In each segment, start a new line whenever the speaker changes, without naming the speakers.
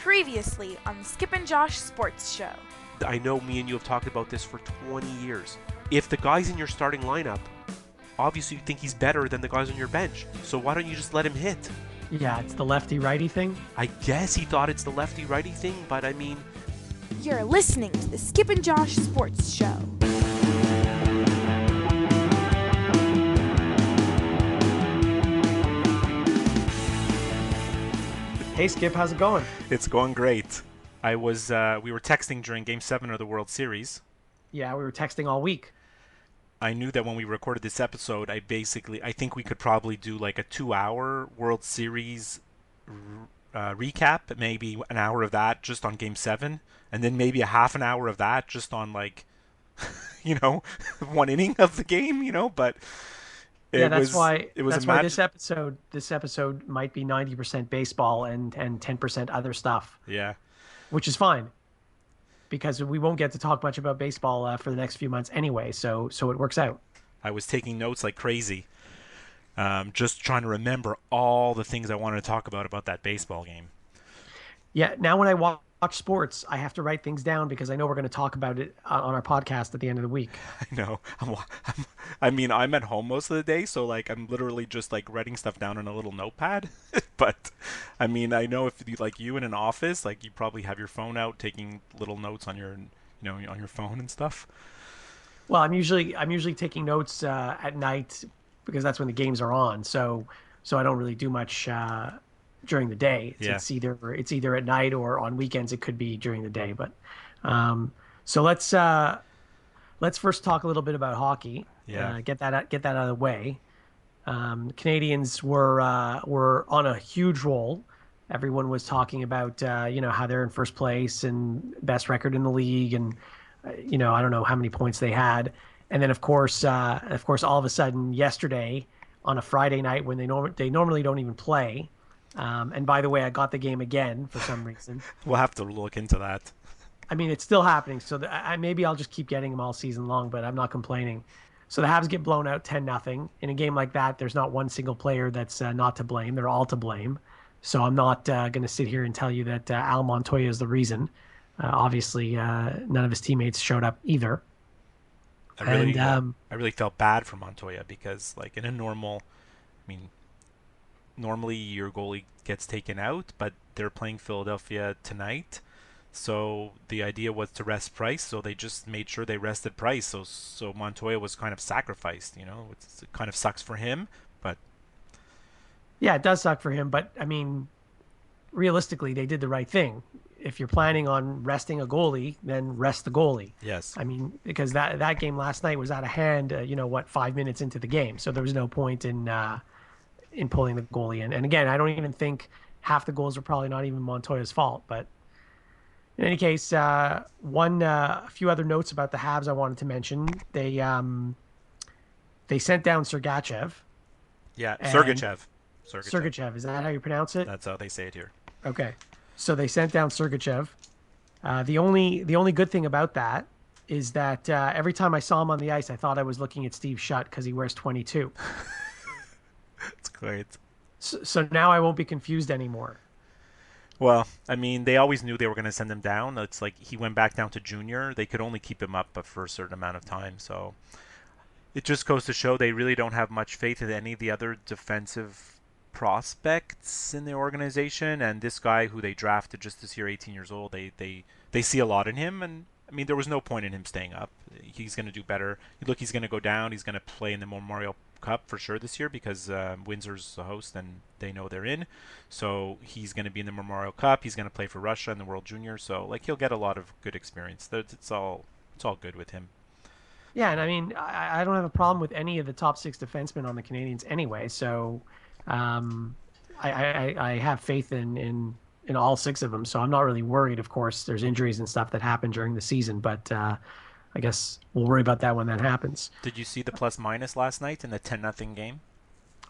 Previously on the Skip and Josh Sports Show.
I know me and you have talked about this for 20 years. If the guy's in your starting lineup, obviously you think he's better than the guys on your bench. So why don't you just let him hit?
Yeah, it's the lefty-righty thing.
I guess he thought it's the lefty-righty thing, but I mean...
You're listening to the Skip and Josh Sports Show.
Hey Skip, how's it going?
It's going great. We were texting during Game 7 of the World Series.
Yeah, we were texting all week.
I knew that when we recorded this episode, I think we could probably do like a 2-hour World Series recap, maybe an hour of that just on Game 7, and then maybe a half an hour of that just on like, one inning of the game, but...
That's why this episode might be 90% baseball and 10% other stuff.
Yeah.
Which is fine. Because we won't get to talk much about baseball for the next few months anyway, so it works out.
I was taking notes like crazy. Just trying to remember all the things I wanted to talk about that baseball game.
Yeah, now when I watch sports, I have to write things down because I know we're going to talk about it on our podcast at the end of the week.
I know. I'm at home most of the day, so like I'm literally just like writing stuff down on a little notepad. But I mean, I know if you in an office, like you probably have your phone out taking little notes on your on your phone and stuff.
Well, I'm usually taking notes at night because that's when the games are on. So I don't really do much during the day. It's either at night or on weekends. It could be during the day. But so let's first talk a little bit about hockey.
Yeah.
Get that out of the way. Canadians were on a huge roll. Everyone was talking about how they're in first place and best record in the league, and I don't know how many points they had. And then of course all of a sudden yesterday on a Friday night when they normally don't even play. And by the way, I got the game again for some reason.
We'll have to look into that.
I mean, it's still happening, so maybe I'll just keep getting them all season long, but I'm not complaining. So the Habs get blown out 10-0. In a game like that, there's not one single player that's not to blame. They're all to blame. So I'm not going to sit here and tell you that Al Montoya is the reason. Obviously, none of his teammates showed up either.
I really felt bad for Montoya because, like, normally your goalie gets taken out, but they're playing Philadelphia tonight. So the idea was to rest Price, so they just made sure they rested Price. So Montoya was kind of sacrificed, It kind of sucks for him, but...
Yeah, it does suck for him, but, I mean, realistically, they did the right thing. If you're planning on resting a goalie, then rest the goalie.
Yes.
I mean, because that game last night was out of hand, 5 minutes into the game. So there was no point in pulling the goalie in. And again, I don't even think half the goals are probably not even Montoya's fault. But in any case, a few other notes about the Habs I wanted to mention. They sent down Sergachev.
Yeah, Sergachev.
Sergachev, is that how you pronounce it?
That's how they say it here.
Okay. So they sent down Sergachev. The only good thing about that is that every time I saw him on the ice, I thought I was looking at Steve Shutt because he wears 22.
That's great.
So now I won't be confused anymore.
Well, I mean, they always knew they were going to send him down. It's like he went back down to junior. They could only keep him up for a certain amount of time. So it just goes to show they really don't have much faith in any of the other defensive prospects in the organization. And this guy who they drafted just this year, 18 years old, they see a lot in him. And I mean, there was no point in him staying up. He's going to do better. Look, he's going to go down. He's going to play in the Memorial Cup for sure this year because Windsor's the host and they know they're in. So he's going to be in the Memorial Cup. He's going to play for Russia in the World Junior. So like he'll get a lot of good experience. It's all good with him.
Yeah, and I mean I don't have a problem with any of the top 6 defensemen on the Canadians anyway. So I have faith in all 6 of them. So I'm not really worried. Of course, there's injuries and stuff that happen during the season, but I guess we'll worry about that when that happens.
Did you see the plus-minus last night in the 10-0 game?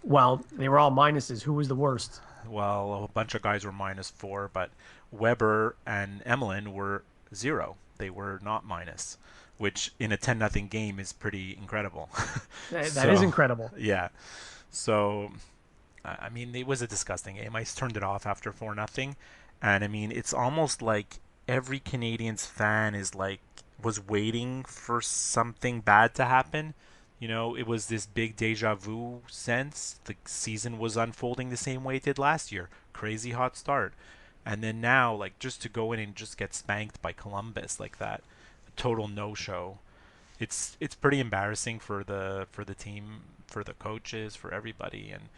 Well, they were all minuses. Who was the worst?
Well, a bunch of guys were -4, but Weber and Emelin were 0. They were not minus, which in a 10-0 game is pretty incredible.
That is incredible.
Yeah. So, I mean, it was a disgusting game. I turned it off after 4-0. And I mean, it's almost like every Canadians fan is like was waiting for something bad to happen. You know, it was this big deja vu sense. The season was unfolding the same way it did last year. Crazy hot start. And then now, like, just to go in and just get spanked by Columbus like that, a total no-show. It's pretty embarrassing for the team, for the coaches, for everybody. And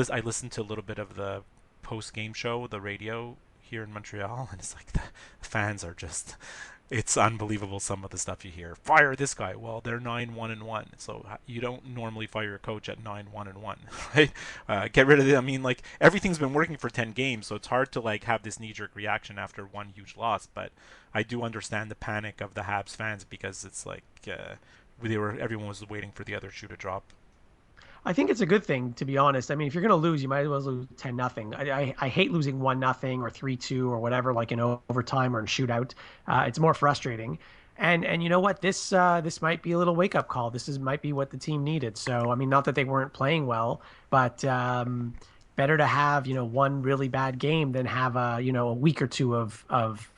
I listened to a little bit of the post-game show, the radio here in Montreal, and it's like the fans are just, it's unbelievable some of the stuff you hear. Fire this guy. Well, they're 9-1-1, so you don't normally fire a coach at 9-1-1, right? Get rid of it. I mean, like, everything's been working for 10 games, so it's hard to like have this knee-jerk reaction after one huge loss. But I do understand the panic of the Habs fans because it's like everyone was waiting for the other shoe to drop.
I think it's a good thing, to be honest. I mean, if you're going to lose, you might as well lose 10-0. I hate losing 1-0 or 3-2 or whatever, like in overtime or in shootout. It's more frustrating. And you know what? This might be a little wake up call. Might be what the team needed. So I mean, not that they weren't playing well, but better to have one really bad game than have a week or two of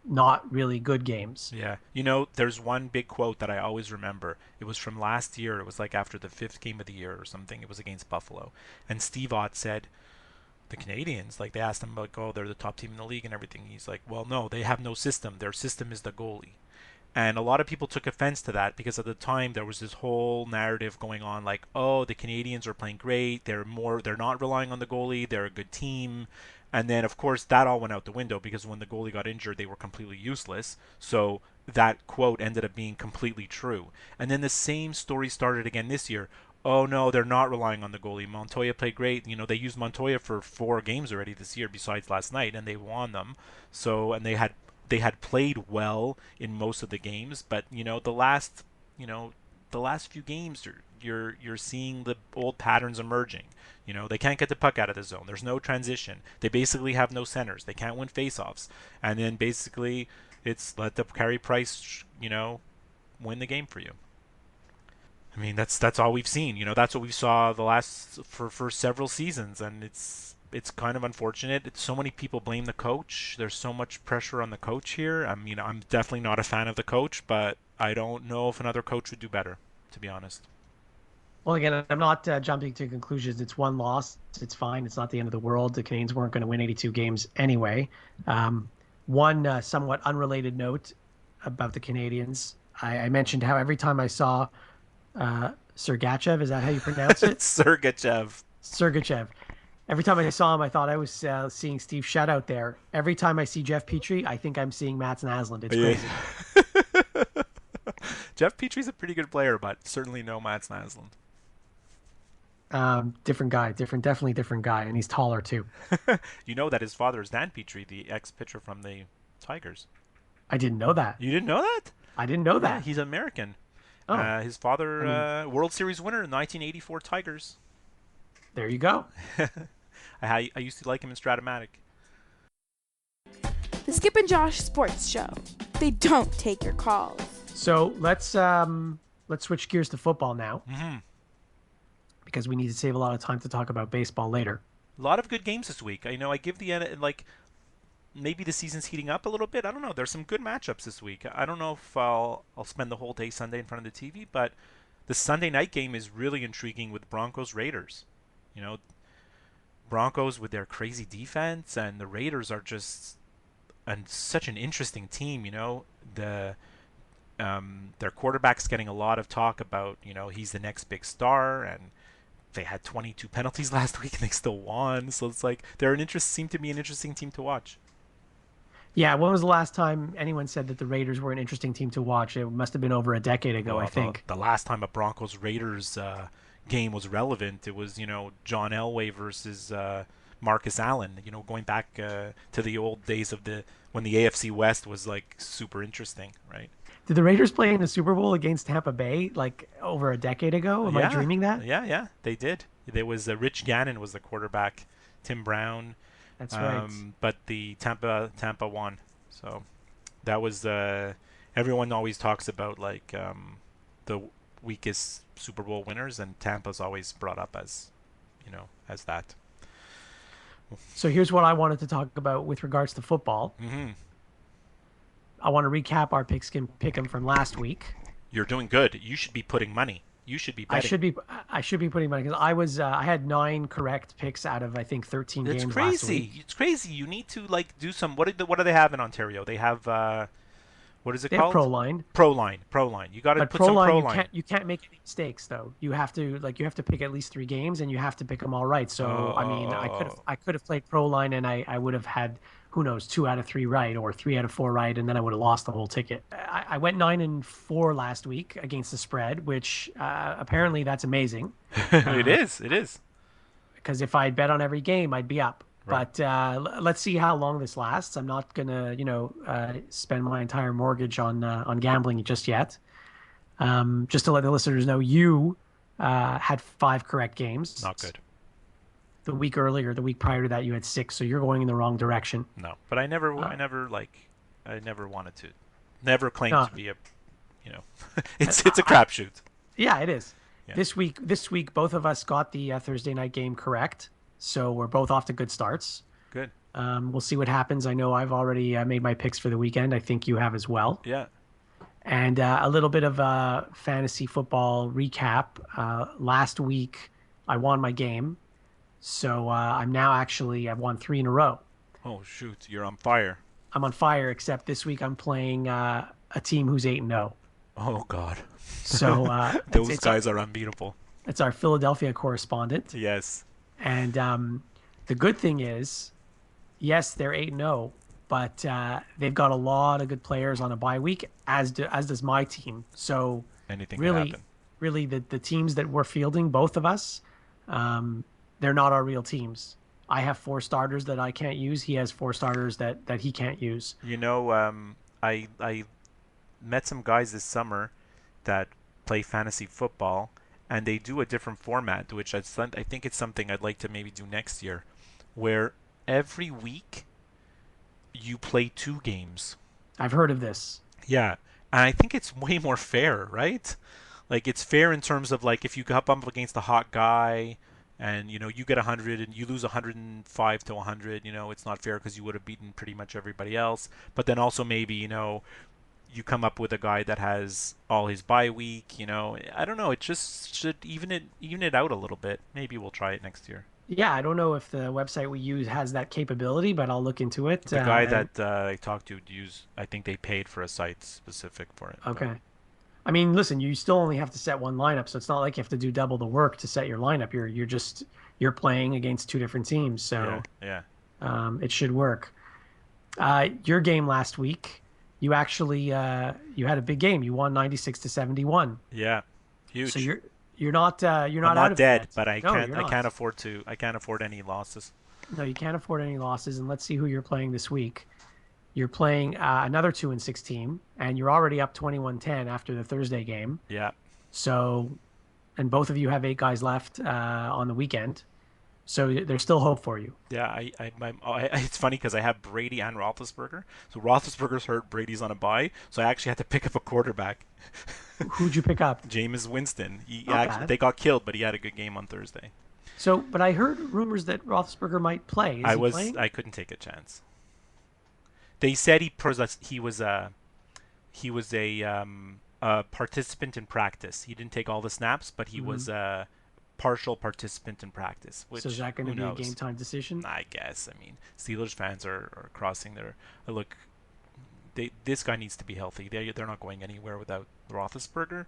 not really good games.
Yeah. You know, there's one big quote that I always remember. It was from last year. It was like after the fifth game of the year or something. It was against Buffalo. And Steve Ott said, the Canadians, like, they asked him, like, oh, they're the top team in the league and everything. He's like, well, no, they have no system. Their system is the goalie. And a lot of people took offense to that because at the time there was this whole narrative going on like, oh, the Canadians are playing great. They're not relying on the goalie. They're a good team. And then, of course, that all went out the window because when the goalie got injured, they were completely useless. So that quote ended up being completely true. And then the same story started again this year. Oh, no, they're not relying on the goalie. Montoya played great. You know, they used Montoya for 4 games already this year besides last night, and they won them. So, and they had played well in most of the games, but the last few games you're seeing the old patterns emerging. You know, they can't get the puck out of the zone. There's no transition. They basically have no centers. They can't win faceoffs. And then basically it's let the Carey Price, win the game for you. I mean, that's all we've seen. You know, that's what we saw for several seasons, and it's kind of unfortunate. So many people blame the coach. There's so much pressure on the coach here. I mean, I'm definitely not a fan of the coach, but I don't know if another coach would do better, to be honest.
Well, again, I'm not jumping to conclusions. It's one loss. It's fine. It's not the end of the world. The Canadians weren't going to win 82 games anyway. One somewhat unrelated note about the Canadians. I mentioned how every time I saw Sergachev, is that how you pronounce it?
Sergachev.
Sergachev. Every time I saw him, I thought I was seeing Steve Shutout there. Every time I see Jeff Petrie, I think I'm seeing Mats Naslund. It's crazy.
Jeff Petrie's a pretty good player, but certainly no Mats Naslund.
Different guy, definitely different guy, and he's taller too.
You know that his father is Dan Petrie, the ex-pitcher from the Tigers.
I didn't know that.
You didn't know that?
I didn't know that.
Yeah, he's American.
Oh.
His father, World Series winner in 1984 Tigers.
There you go.
I used to like him in Stratomatic.
The Skip and Josh Sports Show. They don't take your calls.
So let's switch gears to football now.
Mm-hmm.
Because we need to save a lot of time to talk about baseball later.
A lot of good games this week. I give maybe the season's heating up a little bit. I don't know. There's some good matchups this week. I don't know if I'll spend the whole day Sunday in front of the TV, but the Sunday night game is really intriguing with Broncos Raiders. You know, Broncos with their crazy defense, and the Raiders are just such an interesting team. You know, their quarterback's getting a lot of talk about. You know, he's the next big star, and they had 22 penalties last week and they still won. So it's like seem to be an interesting team to watch.
Yeah, when was the last time anyone said that the Raiders were an interesting team to watch? It must have been over a decade ago, I think.
The last time a Broncos Raiders game was relevant, it was John Elway versus Marcus Allen. Going back to the old days of when the AFC West was like super interesting, right?
Did the Raiders play in the Super Bowl against Tampa Bay like over a decade ago? Am I dreaming that?
Yeah, they did. There was Rich Gannon was the quarterback, Tim Brown.
That's right.
But the Tampa won. So that was everyone always talks about like the weakest Super Bowl winners, and Tampa's always brought up as that.
So here's what I wanted to talk about with regards to football.
Hmm.
I want to recap our pick 'em from last week.
You're doing good. You should be putting money. You should be
I
betting.
should be I should be putting money because I had 9 correct picks out of I think 13
It's
games last
crazy.
week.
It's crazy. You need to like do some. What do they have in Ontario? They have what is it
They have
called?
ProLine,
Pro line. You got to
but
put some
ProLine
pro
you
line.
can't make any mistakes though. You have to pick at least 3 games and you have to pick them all right. So I mean
Oh,
I could have played ProLine and I would have had who knows 2 out of 3 right or 3 out of 4 right and then I would have lost the whole ticket. I went 9-4 last week against the spread, which apparently that's amazing.
it is. It is.
Because if I had bet on every game, I'd be up.
Right.
But let's see how long this lasts. I'm not gonna, spend my entire mortgage on gambling just yet. Just to let the listeners know, you had 5 correct games.
Not good.
The week earlier, the week prior to that, you had 6. So you're going in the wrong direction.
No. But I never wanted to. Never claimed
No,
to be a. You know, it's a crapshoot.
yeah, it is.
Yeah.
This week, both of us got the Thursday night game correct. So we're both off to good starts.
Good.
We'll see what happens. I know I've already made my picks for the weekend. I think you have as well.
Yeah.
And a little bit of a fantasy football recap. Last week, I won my game. So I've won 3 in a row.
Oh shoot! You're on fire.
I'm on fire, except this week I'm playing a team who's 8-0.
Oh God.
So
Those guys are unbeatable.
it's our Philadelphia correspondent.
Yes.
And the good thing is, yes, they're 8-0, but they've got a lot of good players on a bye week, as does my team. So
Anything can
really,
happen.
really, the teams that we're fielding, both of us, they're not our real teams. I have 4 starters that I can't use. He has 4 starters that he can't use.
You know, I met some guys this summer that play fantasy football, and they do a different format, which I think it's something I'd like to maybe do next year, where every week you play 2 games.
I've heard of this.
Yeah, and I think it's way more fair, right? Like it's fair in terms of like if you come up against a hot guy and you get 100 and you lose 105 to 100, it's not fair because you would have beaten pretty much everybody else. But then also maybe, you come up with a guy that has all his bye week, I don't know, it just should even it out a little bit. Maybe we'll try it next year.
Yeah, I don't know if the website we use has that capability, but I'll look into it.
The guy that I talked to I think they paid for a site specific for it.
Okay. I mean, listen, you still only have to set one lineup, so it's not like you have to do double the work to set your lineup. You're playing against 2 different teams, so
Yeah.
it should work. Your game last week, you actually you had a big game. You won 96-71.
Yeah. Huge.
So you're not
I'm
out
not
of
dead,
it.
but I
No,
can't
you're
I
not.
can't afford any losses.
No, you can't afford any losses. And let's see who you're playing this week. You're playing another 2-6 team, and you're already up 21-10 after the Thursday game.
Yeah.
So, and both of you have 8 guys left on the weekend. So there's still hope for you.
Yeah, it's funny because I have Brady and Roethlisberger. So Roethlisberger's hurt, Brady's on a bye, so I actually had to pick up a quarterback.
Who'd you pick up?
Jameis Winston.
Not bad.
They got killed, but he had a good game on Thursday.
So, but I heard rumors that Roethlisberger might play. Is he playing?
I couldn't take a chance. They said he was a participant in practice. He didn't take all the snaps, but he was a partial participant in practice. Which,
So is that going to
who
be a
knows?
game time decision?
I guess. I mean, Steelers fans are crossing their look. This guy needs to be healthy. They're not going anywhere without Roethlisberger,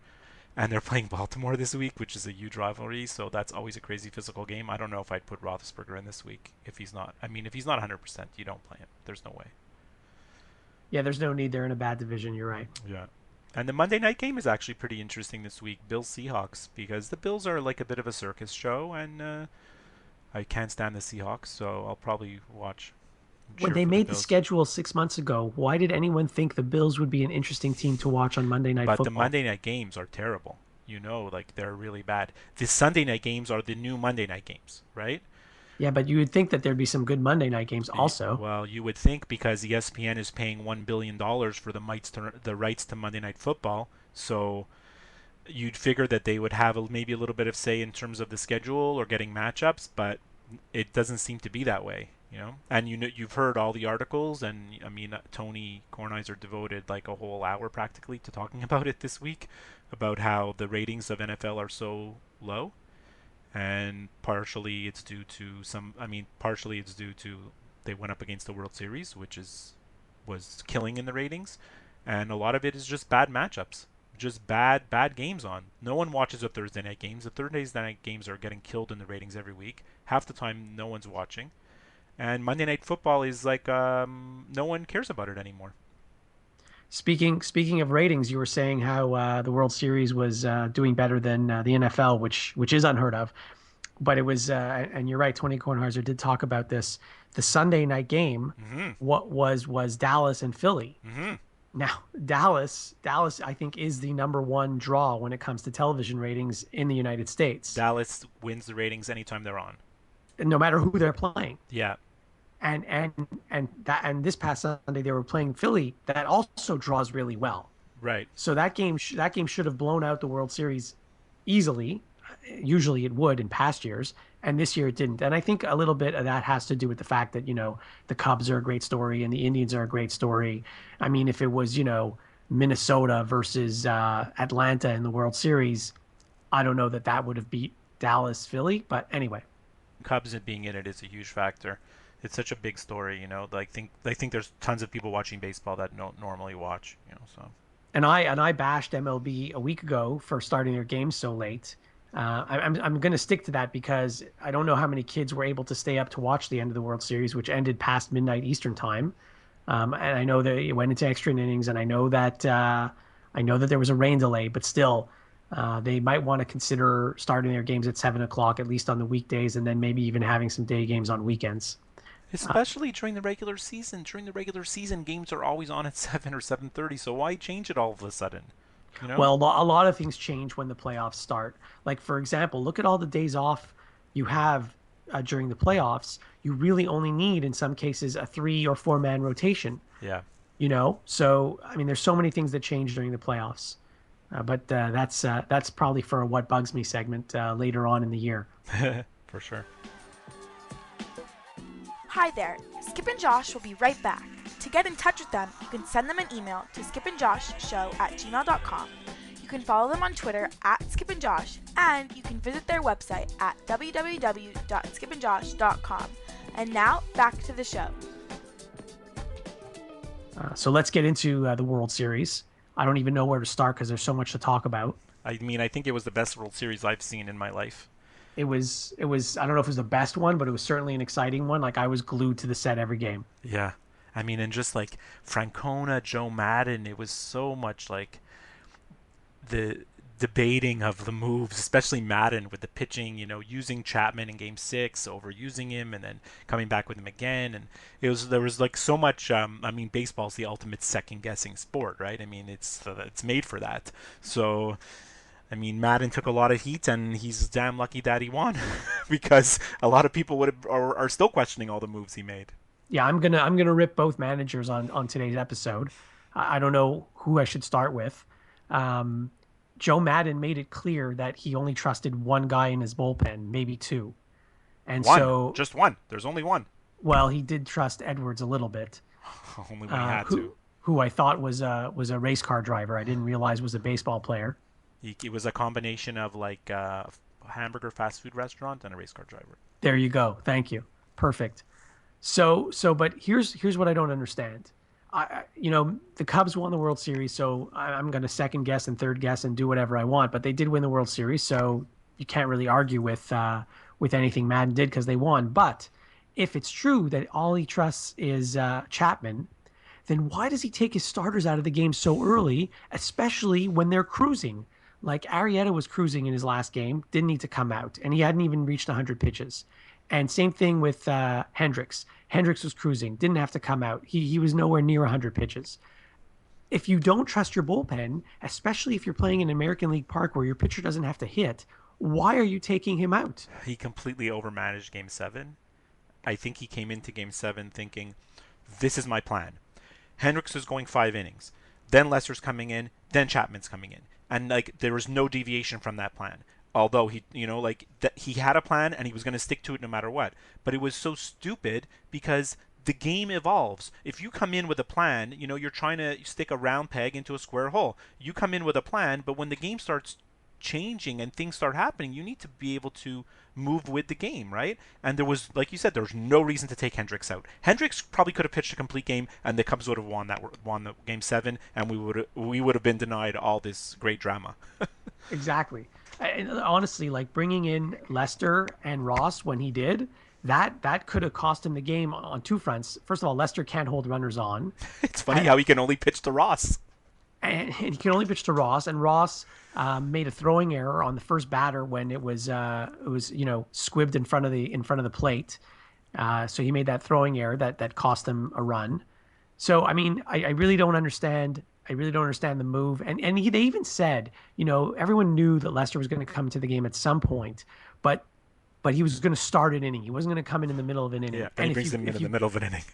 and they're playing Baltimore this week, which is a huge rivalry. So that's always a crazy physical game. I don't know if I'd put Roethlisberger in this week if he's not. I mean, if he's not 100%, you don't play him. There's no way.
Yeah, there's no need. They're in a bad division. You're right.
Yeah. And the Monday night game is actually pretty interesting this week. Bills Seahawks, because the Bills are like a bit of a circus show, and I can't stand the Seahawks, so I'll probably watch.
When
cheer
they
for
made the
Bills.
schedule 6 months ago, why did anyone think the Bills would be an interesting team to watch on Monday Night
But
Football?
the Monday night games are terrible. Like they're really bad. The Sunday night games are the new Monday night games, right?
Yeah, but you would think that there'd be some good Monday night games also.
Well, you would think because ESPN is paying $1 billion for the rights to Monday Night Football, so you'd figure that they would have maybe a little bit of say in terms of the schedule or getting matchups, but it doesn't seem to be that way. And you've heard all the articles, and I mean, Tony Kornheiser devoted like a whole hour practically to talking about it this week, about how the ratings of NFL are so low, and partially it's due to they went up against the World Series, which was killing in the ratings, and a lot of it is just bad matchups, just bad games on. No one watches the Thursday night games. The Thursday night games are getting killed in the ratings every week. Half the time, no one's watching. And Monday Night Football is like no one cares about it anymore.
Speaking of ratings, you were saying how the World Series was doing better than the NFL, which is unheard of. But it was, and you're right, Tony Kornheiser did talk about this. The Sunday night game, what was Dallas and Philly. Now, Dallas, I think, is the number one draw when it comes to television ratings in the United States.
Dallas wins the ratings anytime they're on,
no matter who they're playing.
Yeah.
And this past Sunday they were playing Philly. That also draws really well.
Right.
So that game should have blown out the World Series easily. Usually it would in past years, and this year it didn't. And I think a little bit of that has to do with the fact that the Cubs are a great story and the Indians are a great story. I mean, if it was Minnesota versus Atlanta in the World Series, I don't know that would have beat Dallas Philly. But anyway,
Cubs being in it is a huge factor. It's such a big story, I think there's tons of people watching baseball that don't normally watch, so. And
I bashed MLB a week ago for starting their games so late. I'm going to stick to that because I don't know how many kids were able to stay up to watch the end of the World Series, which ended past midnight Eastern time. And I know that it went into extra innings, and I know that there was a rain delay, but still, they might want to consider starting their games at 7:00, at least on the weekdays, and then maybe even having some day games on weekends.
Especially during the regular season. During the regular season, games are always on at 7 or 7:30. So why change it all of a sudden?
Well, a lot of things change when the playoffs start. Like, for example, look at all the days off you have during the playoffs. You really only need, in some cases, a 3 or 4 man rotation.
Yeah.
So I mean, there's so many things that change during the playoffs. But that's probably for a What Bugs Me segment later on in the year.
For sure.
Hi there, Skip and Josh will be right back. To get in touch with them, you can send them an email to skipandjoshshow@gmail.com. You can follow them on Twitter @skipandjosh, and you can visit their website at www.skipandjosh.com. And now, back to the show.
So let's get into the World Series. I don't even know where to start because there's so much to talk about.
I mean, I think it was the best World Series I've seen in my life.
It was I don't know if it was the best one, but it was certainly an exciting one. Like, I was glued to the set every game.
Yeah. I mean, and just like Francona, Joe Madden, it was so much like the debating of the moves, especially Madden with the pitching, using Chapman in Game 6, overusing him, and then coming back with him again. And there was like so much. I mean, baseball's the ultimate second-guessing sport, right? I mean, it's made for that. So, I mean, Madden took a lot of heat, and he's damn lucky that he won because a lot of people are still questioning all the moves he made.
Yeah, I'm gonna rip both managers on today's episode. I don't know who I should start with. Joe Madden made it clear that he only trusted one guy in his bullpen, maybe two, and
just one. There's only one.
Well, he did trust Edwards a little bit.
Only when he had to.
Who I thought was a race car driver. I didn't realize was a baseball player.
It was a combination of like a hamburger fast food restaurant and a race car driver.
There you go. Thank you. Perfect. So, but here's what I don't understand. The Cubs won the World Series, so I'm going to second guess and third guess and do whatever I want. But they did win the World Series, so you can't really argue with anything Madden did because they won. But if it's true that all he trusts is Chapman, then why does he take his starters out of the game so early, especially when they're cruising? Like, Arrieta was cruising in his last game, didn't need to come out, and he hadn't even reached 100 pitches. And same thing with Hendricks. Hendricks was cruising, didn't have to come out. He was nowhere near 100 pitches. If you don't trust your bullpen, especially if you're playing in an American League Park where your pitcher doesn't have to hit, why are you taking him out?
He completely overmanaged Game 7. I think he came into Game 7 thinking, this is my plan. Hendricks is going 5 innings. Then Lester's coming in. Then Chapman's coming in. And like there was no deviation from that plan. although he, like that he had a plan and he was going to stick to it no matter what. But it was so stupid because the game evolves. If you come in with a plan, you're trying to stick a round peg into a square hole. You come in with a plan, but when the game starts changing and things start happening, you need to be able to move with the game, right? And there was, like you said, there was no reason to take Hendricks out. Hendricks probably could have pitched a complete game, and the Cubs would have won the game 7, and we would have been denied all this great drama.
Exactly. And honestly, like bringing in Lester and Ross when he did, that could have cost him the game on two fronts. First of all, Lester can't hold runners on.
It's funny how he can only pitch to Ross.
And he can only pitch to Ross, and Ross made a throwing error on the first batter when it was squibbed in front of the plate. So he made that throwing error that cost him a run. So I mean, I really don't understand. I really don't understand the move. And they even said, everyone knew that Lester was going to come to the game at some point, but he was going to start an inning. He wasn't going to come in the middle of an inning.
Yeah, and he brings him in the middle of an inning.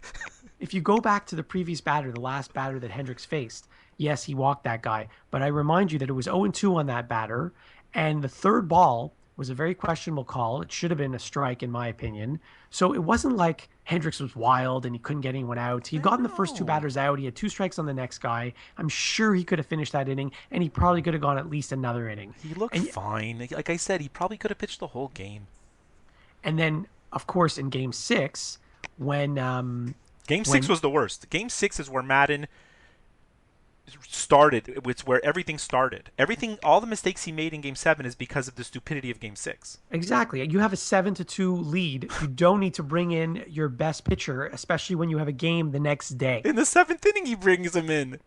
If you go back to the previous batter, the last batter that Hendricks faced, yes, he walked that guy. But I remind you that it was 0-2 on that batter, and the third ball was a very questionable call. It should have been a strike, in my opinion. So it wasn't like Hendricks was wild and he couldn't get anyone out. He'd gotten the first two batters out. He had 2 strikes on the next guy. I'm sure he could have finished that inning, and he probably could have gone at least another inning.
He looked fine. Like I said, he probably could have pitched the whole game.
And then, of course, in Game 6, when
Game 6 was the worst. Game 6 is where Madden started. It's where everything started. All the mistakes he made in Game 7 is because of the stupidity of Game 6.
Exactly. You have a 7-2 lead. You don't need to bring in your best pitcher, especially when you have a game the next day.
In the 7th inning, he brings him in.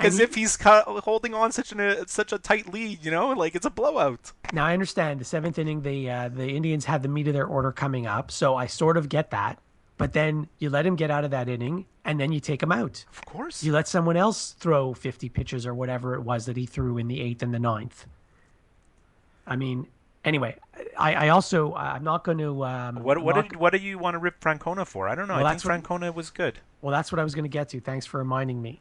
As if he's holding on such a tight lead, like it's a blowout.
Now, I understand the 7th inning, the Indians had the meat of their order coming up, so I sort of get that. But then you let him get out of that inning, and then you take him out.
Of course.
You let someone else throw 50 pitches or whatever it was that he threw in the 8th and the 9th. I mean, anyway, I also, I'm not going to...
What do you want to rip Francona for? I don't know. Well, I think Francona was good.
Well, that's what I was going to get to. Thanks for reminding me.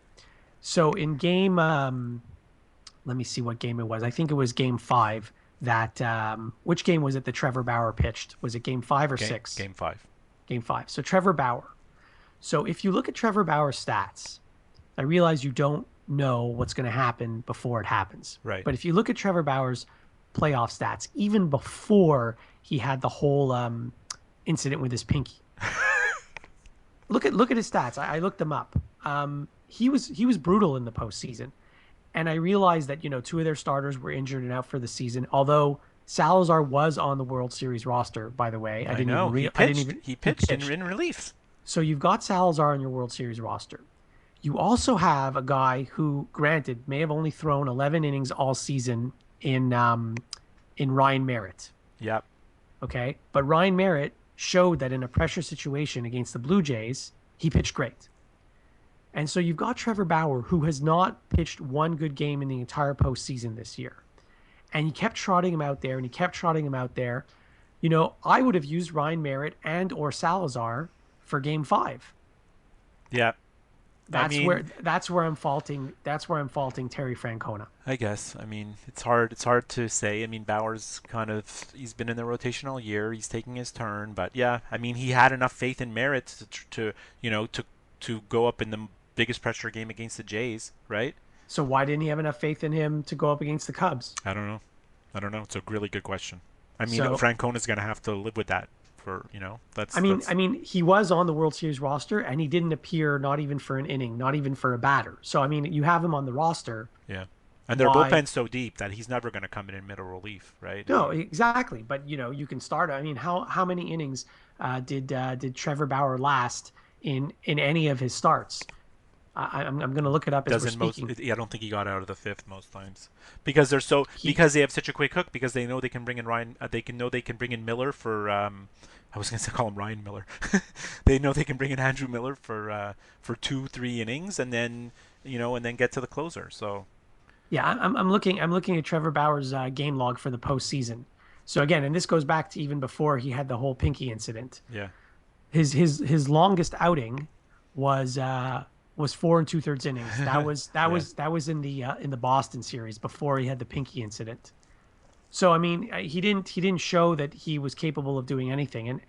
So in game, let me see what game it was. I think it was Game 5 that, which game was it that Trevor Bauer pitched? Was it Game 5 or 6?
Game 5.
Game 5. So Trevor Bauer. So if you look at Trevor Bauer's stats, I realize you don't know what's going to happen before it happens.
Right.
But if you look at Trevor Bauer's playoff stats, even before he had the whole incident with his pinky, look at his stats. I looked them up. He was brutal in the postseason, and I realized that 2 of their starters were injured and out for the season. Although Salazar was on the World Series roster, by the way.
He pitched in relief.
So you've got Salazar on your World Series roster. You also have a guy who, granted, may have only thrown 11 innings all season in Ryan Merritt.
Yep.
Okay, but Ryan Merritt showed that in a pressure situation against the Blue Jays, he pitched great. And so you've got Trevor Bauer, who has not pitched one good game in the entire postseason this year. And he kept trotting him out there, and he kept trotting him out there. I would have used Ryan Merritt and or Salazar for Game 5.
Yeah.
That's where I'm faulting Terry Francona.
I guess. I mean, it's hard to say. I mean, Bauer's he's been in the rotation all year. He's taking his turn, but yeah, I mean, he had enough faith in Merritt to go up in the biggest pressure game against the Jays, right?
So why didn't he have enough faith in him to go up against the Cubs?
I don't know. It's a really good question. I mean, Francona's going to have to live with that for, that's... I
mean, he was on the World Series roster, and he didn't appear not even for an inning, not even for a batter. So, I mean, you have him on the roster.
Yeah. And their bullpen's so deep that he's never going to come in middle relief, right?
No, exactly. But, you can start... I mean, how many innings did Trevor Bauer last in any of his starts? I'm going to look it up as we're speaking.
I don't think he got out of the 5th most times because because they have such a quick hook, because they know they can bring in Ryan. They can bring in Miller for. I was going to call him Ryan Miller. They know they can bring in Andrew Miller for 2-3 innings and then and then get to the closer. So.
Yeah, I'm looking at Trevor Bauer's game log for the postseason. So again, and this goes back to even before he had the whole pinky incident.
Yeah.
His longest outing was 4 2/3 innings. That was in the Boston series before he had the pinky incident. So I mean, he didn't show that he was capable of doing anything. And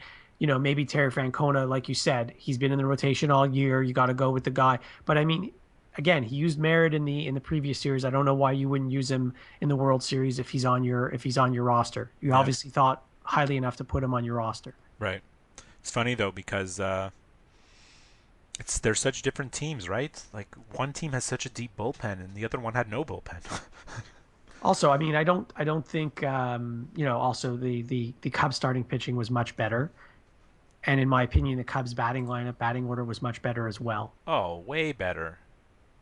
maybe Terry Francona, like you said, he's been in the rotation all year. You got to go with the guy. But I mean, again, he used Merritt in the previous series. I don't know why you wouldn't use him in the World Series if he's on your roster. You
Yeah,
obviously thought highly enough to put him on your roster.
right. It's funny though because they're such different teams, right? Like one team has such a deep bullpen and the other one had no bullpen.
Also, I mean, I don't think also the Cubs starting pitching was much better, and in my opinion, the Cubs batting order was much better as well.
Oh, way better.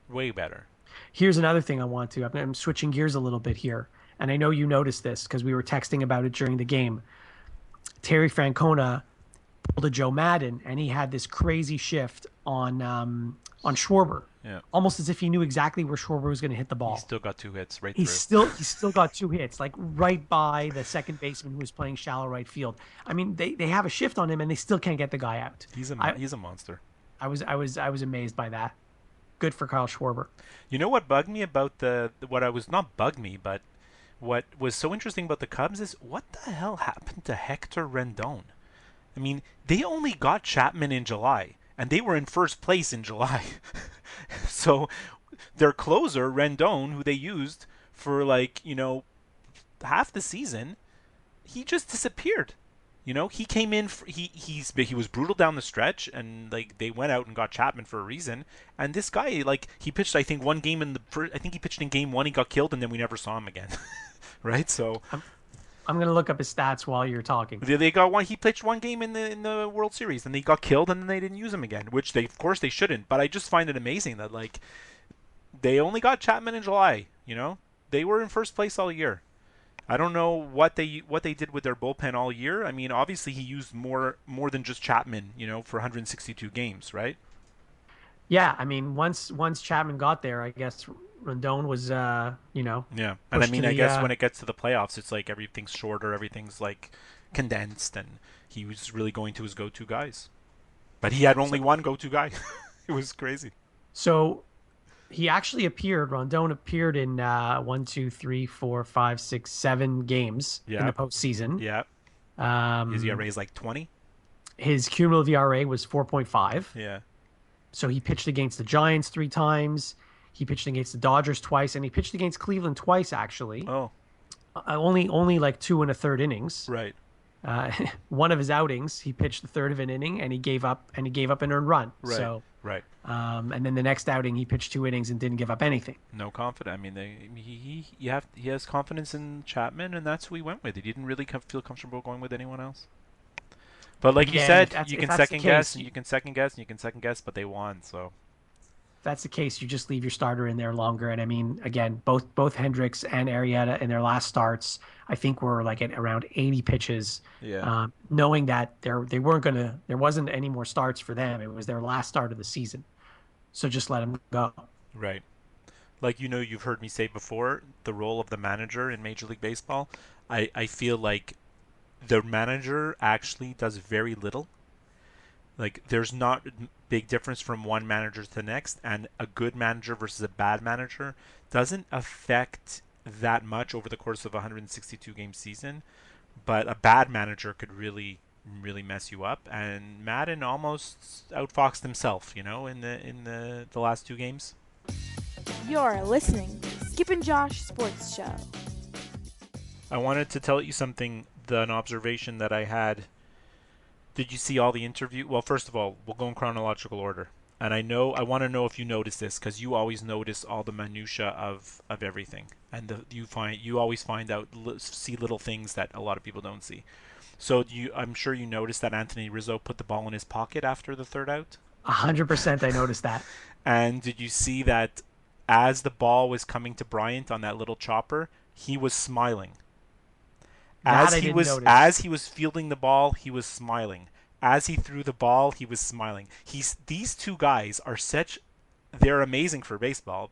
Way better.
Here's another thing I want to. I'm switching gears a little bit here, and I know you noticed this because we were texting about it during the game. Terry Francona pulled a Joe Madden, and he had this crazy shift on Schwarber,
Yeah.
almost as if he knew exactly where Schwarber was going to hit the
He
ball.
still got 2 hits right
He's
through.
still got two hits, like right by the second baseman who was playing shallow right field. I mean, they have a shift on him, and they still can't get the guy out. I
He's a monster.
I was amazed by that. Good for Kyle Schwarber.
You know what bugged me about what I was not bugged me, but what was so interesting about the Cubs is what the hell happened to Hector Rendon? I mean, they only got Chapman in July, and they were in first place in July. So their closer, Rendon, who they used for half the season, he just disappeared. He came in. He was brutal down the stretch, and like they went out and got Chapman for a reason. And this guy, like he pitched, I think one game in the first. I think he pitched in game one. He got killed, and then we never saw him again. Right? So
I'm gonna look up his stats while you're talking.
they got one. He pitched one game in the World Series, and he got killed, and then they didn't use him again. Which they, of course, they shouldn't. But I just find it amazing that like they only got Chapman in July. They were in first place all year. I don't know what they did with their bullpen all year. I mean, obviously he used more than just Chapman, for 162 games, right?
Yeah, I mean, once Chapman got there, I guess Rendon was
Yeah, and I
pushed to
mean, I
the
guess when it gets to the playoffs, it's like everything's shorter, everything's like condensed, and he was really going to his go-to guys. But he had only one go-to guy. It was crazy.
so he actually appeared. Rondon appeared in one, two, three, four, five, six, 7 games in
Yeah,
the postseason.
yeah. His
Um,
ERA is like 20.
his cumulative ERA was 4.5.
Yeah.
So he pitched against the Giants 3 times. He pitched against the Dodgers twice, and he pitched against Cleveland twice actually.
Oh,
Only like 2 1/3 innings.
right.
Uh, one of his outings, he pitched the third of an inning, and he gave up an earned run.
Right.
So,
Right.
and then the next outing, he pitched 2 innings and didn't give up anything.
No confidence. I mean, he has confidence in Chapman, and that's who he went with. He didn't really feel comfortable going with anyone else. But like you
Again,
said,
if
you can
that's the
second guess,
case,
and you can second guess, and you can second guess, but they won. So
If that's the case, you just leave your starter in there longer. And I mean, again, both Hendricks and Arrieta in their last starts, I think were like at around 80 pitches.
yeah,
Knowing that there wasn't any more starts for them. It was their last start of the season, so just let them go.
right. Like you've heard me say before, the role of the manager in Major League Baseball. I feel like the manager actually does very little. Like there's not a big difference from one manager to the next, and a good manager versus a bad manager doesn't affect that much over the course of a 162 game season. But a bad manager could really really mess you up, and Madden almost outfoxed himself, in the last 2 games.
You're listening to Skip and Josh Sports Show.
I wanted to tell you something, an observation that I had. Did you see all the interview? Well, first of all, we'll go in chronological order. And I want to know if you notice this, because you always notice all the minutia of everything, and you always find out, see little things that a lot of people don't see. So I'm sure you noticed that Anthony Rizzo put the ball in his pocket after the third out.
100%, I noticed that.
And did you see that as the ball was coming to Bryant on that little chopper, he was smiling.
That I didn't notice.
As he was fielding the ball, he was smiling. As he threw the ball, he was smiling. These two guys they're amazing for baseball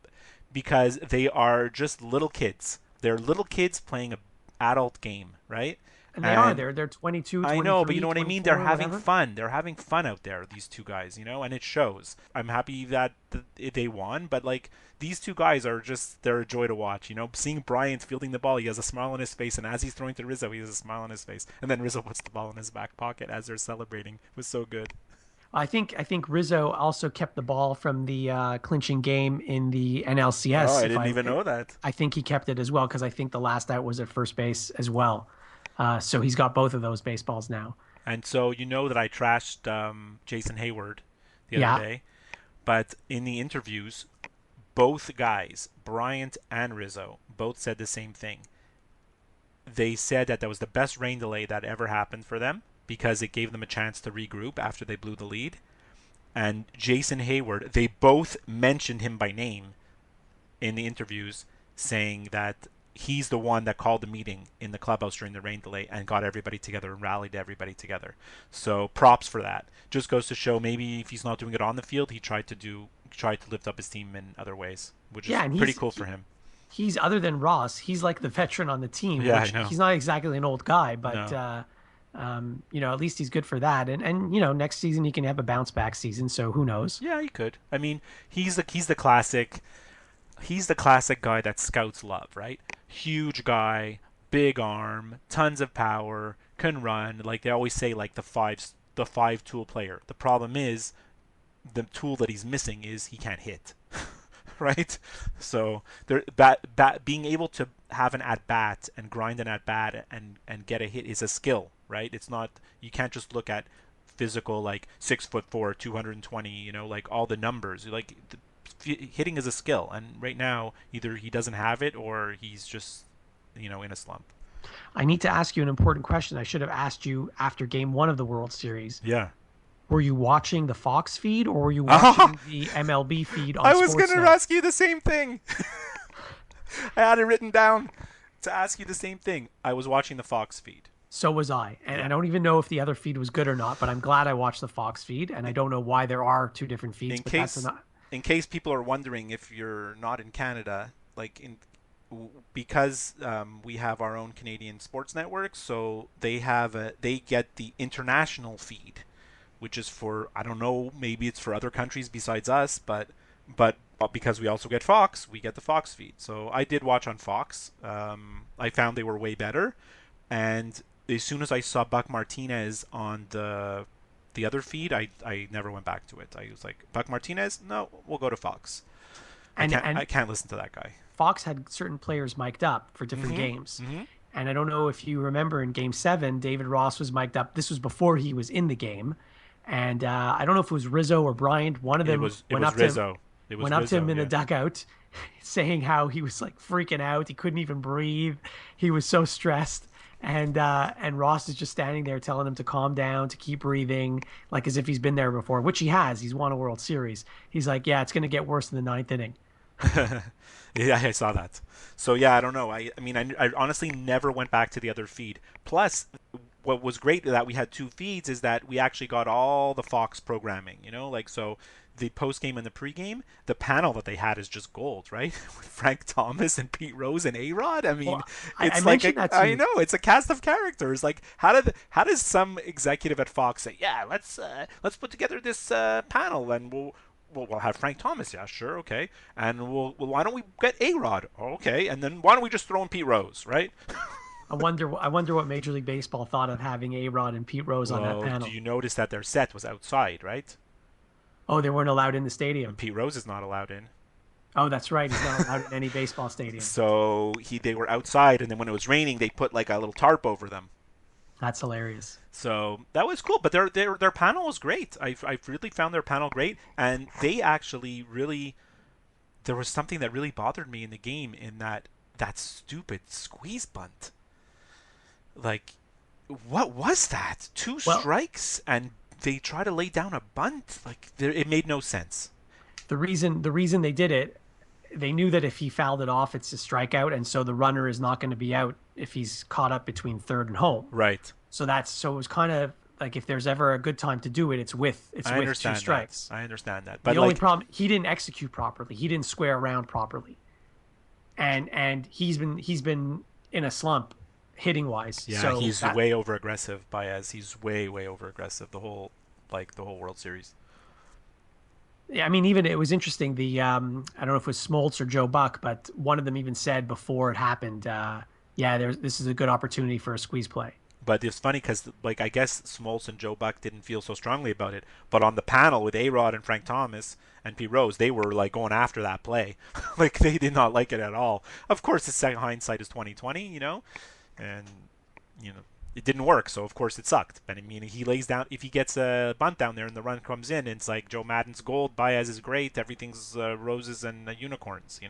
because they are just little kids. They're little kids playing an adult game, right?
And they are.
And
They're 22,
I
23,
know, but you know what I mean? They're
24,
having
whatever.
fun. They're having fun out there, these two guys, you know, and it shows. I'm happy that they won, but like these two guys are just, they're a joy to watch, you know. Seeing Bryant fielding the ball, he has a smile on his face, and as he's throwing to Rizzo, he has a smile on his face. And then Rizzo puts the ball in his back pocket as they're celebrating. It was so good.
I think Rizzo also kept the ball from the clinching game in the
Oh,
NLCS.
I
If
didn't even know that.
I think he kept it as well because I think the last out was at first base as well. So he's got both of those baseballs now.
And so you know that I trashed Jason Hayward the
Yeah.
other day, but in the interviews, both guys, Bryant and Rizzo, both said the same thing. They said that was the best rain delay that ever happened for them because it gave them a chance to regroup after they blew the lead. And Jason Hayward, they both mentioned him by name in the interviews, saying that he's the one that called the meeting in the clubhouse during the rain delay and got everybody together and rallied everybody together. So props for that. Just goes to show maybe if he's not doing it on the field, he tried to lift up his team in other ways, which is
And
pretty cool for him.
He's other than Ross, he's like the veteran on the team.
Yeah,
which
I know.
He's not exactly an old guy, but
No.
at least he's good for that. And next season he can have a bounce back season. So who knows?
Yeah, he could. I mean, he's the classic guy that scouts love, right? Huge guy, big arm, tons of power, can run. Like they always say, like the five tool player. The problem is the tool that he's missing is he can't hit. Right? So being able to have an at bat and grind an at bat and get a hit is a skill, right? It's not, you can't just look at physical like 6'4", 220, like all the numbers. Like hitting is a skill, and right now either he doesn't have it or he's just in a slump.
I need to ask you an important question. I should have asked you after game one of the World Series.
Yeah.
Were you watching the Fox feed or were you watching the MLB feed on
I was going to
Sportsnet?
ask you the same thing. I had it written down to ask you the same thing. I was watching the Fox feed.
So was I. And I don't even know if the other feed was good or not, but I'm glad I watched the Fox feed, and I don't know why there are two different feeds.
In case people are wondering, if you're not in Canada, because we have our own Canadian sports network, so they get the international feed, which is for, I don't know, maybe it's for other countries besides us, but because we also get Fox, we get the Fox feed. So I did watch on Fox. I found they were way better, and as soon as I saw Buck Martinez on the other feed, I never went back to it. I was like, Buck Martinez? No, we'll go to Fox. I can't listen to that guy.
Fox had certain players mic'd up for different games. Mm-hmm. And I don't know if you remember in Game 7, David Ross was mic'd up. This was before he was in the game. And I don't know if it was Rizzo or Bryant. One of them went up
Rizzo.
To him in the dugout saying how he was like freaking out. He couldn't even breathe. He was so stressed. And Ross is just standing there telling him to calm down, to keep breathing, like as if he's been there before, which he has. He's won a World Series. He's like, yeah, it's going to get worse in the ninth inning.
Yeah, I saw that. So yeah, I don't know. I mean, I honestly never went back to the other feed. Plus, what was great that we had two feeds is that we actually got all the Fox programming. So the post game and the pregame, the panel that they had is just gold, right? With Frank Thomas and Pete Rose and A-Rod. I mean, it's like I know it's a cast of characters. Like how does some executive at Fox say, yeah, let's put together this panel and we'll have Frank Thomas. Yeah, sure, okay. And why don't we get A-Rod? Okay. And then why don't we just throw in Pete Rose, right?
I wonder what Major League Baseball thought of having A-Rod and Pete Rose on that panel.
Do you notice that their set was outside, right?
Oh, they weren't allowed in the stadium.
And Pete Rose is not allowed in.
Oh, that's right. He's not allowed in any baseball stadium.
So they were outside, and then when it was raining, they put like a little tarp over them.
That's hilarious.
So that was cool, but their panel was great. I really found their panel great, and they actually really. There was something that really bothered me in the game in that stupid squeeze bunt. Like, what was that? Two strikes, and they try to lay down a bunt. Like, it made no sense.
The reason they did it, they knew that if he fouled it off, it's a strikeout, and so the runner is not going to be out if he's caught up between third and home.
Right.
So it was kind of like if there's ever a good time to do it, it's with two strikes.
I understand that. But
the only problem, he didn't execute properly. He didn't square around properly, and he's been in a slump hitting wise.
Yeah,
So
he's way over aggressive, Baez. He's way over aggressive the whole World Series.
Yeah, I mean, even it was interesting. I don't know if it was Smoltz or Joe Buck, but one of them even said before it happened, yeah, this is a good opportunity for a squeeze play.
But it's funny because, like, I guess Smoltz and Joe Buck didn't feel so strongly about it. But on the panel with A-Rod and Frank Thomas and Pete Rose, they were like going after that play. Like, they did not like it at all. Of course, the second hindsight is 2020, and it didn't work. So of course it sucked. But I mean, he lays down, if he gets a bunt down there and the run comes in, it's like Joe Madden's gold, Baez is great, everything's roses and unicorns.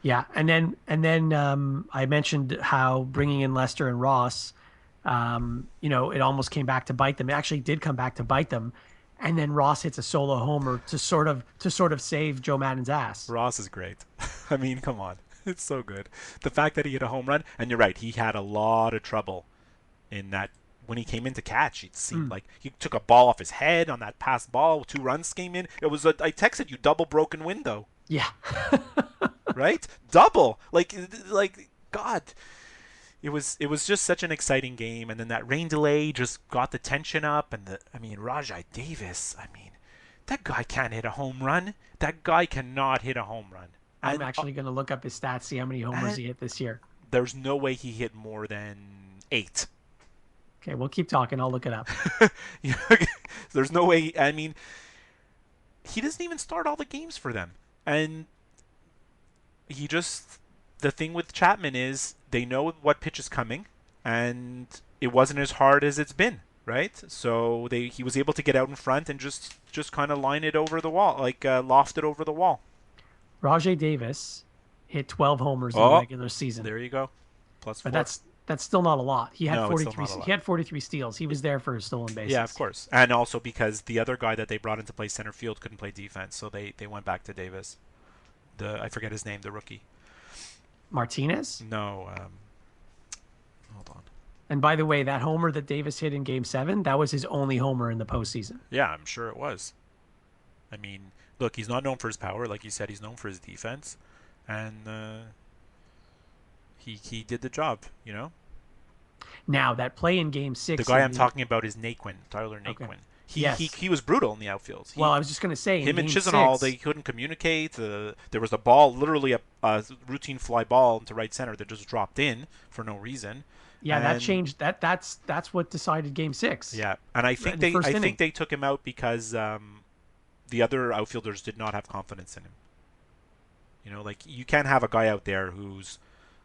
Yeah, and then I mentioned how bringing in Lester and Ross, it almost came back to bite them. It actually did come back to bite them, and then Ross hits a solo homer to sort of save Joe Madden's ass.
Ross is great. I mean, come on, it's so good. The fact that he hit a home run, and you're right, he had a lot of trouble in that. When he came in to catch, it seemed like he took a ball off his head on that passed ball. 2 runs came in. It was I texted you, double broken window.
Yeah.
Right? Double. Like God. It was just such an exciting game, and then that rain delay just got the tension up, and Rajai Davis, that guy can't hit a home run. That guy cannot hit a home run.
I'm actually going to look up his stats, see how many homers he hit this year.
There's no way he hit more than 8.
Okay, we'll keep talking. I'll look it up.
There's no way. He doesn't even start all the games for them. And the thing with Chapman is they know what pitch is coming, and it wasn't as hard as it's been, right? So he was able to get out in front and just kind of line it over the wall, like loft it over the wall.
Rajai Davis hit 12 homers in the regular season.
There you go. +4.
But that's still not a lot. He had 43.
He
had 43 steals. He was there for his stolen bases.
Yeah, of course. And also because the other guy that they brought in to play center field couldn't play defense, so they went back to Davis. I forget his name, the rookie.
Martinez?
No. Hold on.
And by the way, that homer that Davis hit in Game 7, that was his only homer in the postseason.
Yeah, I'm sure it was. Look, he's not known for his power. Like you said, he's known for his defense. And he did the job,
Now, that play in Game 6...
The guy I'm talking about is Naquin, Tyler Naquin.
Okay.
He was brutal in the outfield.
I was just going to say...
Him and Chisenhall, they couldn't communicate. There was a ball, literally a routine fly ball into right center that just dropped in for no reason.
Yeah, that changed. That's what decided Game 6.
Yeah, and I think they took him out because the other outfielders did not have confidence in him. You can't have a guy out there who's